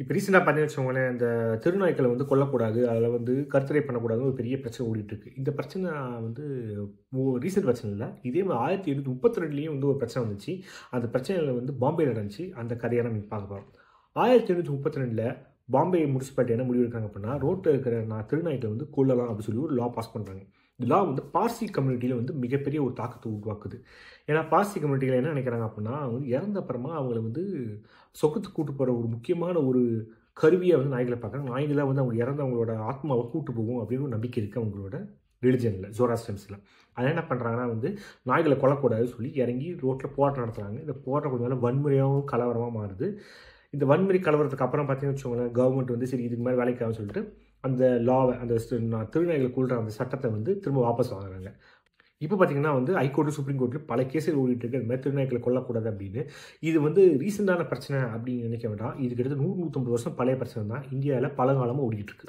இப்போ ரீசெண்டாக பார்த்தீங்கன்னு வச்சுக்கோங்களேன், இந்த தெருநாய்க்களை வந்து கொல்லக்கூடாது, அதில் வந்து கருத்தடை பண்ணக்கூடாதுன்னு ஒரு பெரிய பிரச்சனை ஓடிட்டுருக்கு. இந்த பிரச்சனை வந்து ரீசெண்ட் பிரச்சனை இல்லை. இதே மாதிரி 1832 வந்து ஒரு பிரச்சனை வந்துச்சு. அந்த பிரச்சனையில் வந்து பாம்பேயில் நடந்துச்சு. அந்த கதையை நம்ம பார்க்க போகிறோம். 1832 பாம்பே முனிசிபாலிட்டி என்ன முடிவு எடுக்காங்க அப்படின்னா, ரோட்டில் இருக்கிற தெருநாய்க்களை வந்து கொல்லலாம் அப்படின்னு சொல்லி ஒரு லா பாஸ் பண்ணுறாங்க. இந்த லா வந்து பார்சி கம்யூனிட்டியில் வந்து மிகப்பெரிய ஒரு தாக்கத்தை உருவாக்குது. ஏன்னா பார்சி கம்யூனிட்டியில் என்ன நினைக்கிறாங்க அப்படின்னா, அவங்க வந்து இறந்த அப்புறமா அவங்கள வந்து சொர்க்கத்துக்கு கூட்டு போகிற ஒரு முக்கியமான ஒரு கருவியை வந்து நாய்களை பார்க்குறாங்க. நாய்களாக வந்து அவங்க இறந்தவங்களோட ஆத்மாவை கூட்டு போகும் அப்படின்னு ஒரு நம்பிக்கை இருக்குது அவங்களோட ரிலிஜனில், ஜோராஸ்ட்ரியன்ஸில். அதை என்ன பண்ணுறாங்கன்னா வந்து நாய்களை கொல்லக்கூடாதுன்னு சொல்லி இறங்கி ரோட்டில் போராட்டம் நடத்துகிறாங்க. இந்த போராட்டம் கொஞ்சம் நாள் வன்முறையாகவும் கலவரமாக மாறுது. இந்த வன்முறை கலவரத்துக்கு அப்புறம் பார்த்தீங்கன்னு வச்சுக்கோங்களேன், கவர்மெண்ட் வந்து சரி இதுக்கு மேலே வேலைக்கு ஆகும்னு சொல்லிட்டு அந்த லாவை, அந்த திருநாய்களை கொள்கிற அந்த சட்டத்தை வந்து திரும்ப வாபஸ் வாங்குறாங்க. இப்போ பார்த்தீங்கன்னா வந்து ஹைகோர்ட்டு, சுப்ரீம் கோர்ட்டு பல கேஸுகள் ஓடிட்டு இருக்கு. இந்த மாதிரி திருநாய்க்களை கொல்லக்கூடாது அப்படின்னு. இது வந்து ரீசெண்டான பிரச்சனை அப்படின்னு நினைக்க வேண்டாம். இது கிட்டத்தட்ட 100, 150 வருஷம் பழைய பிரச்சனை தான். இந்தியாவில் பல காலமாக ஓடிட்டு இருக்கு.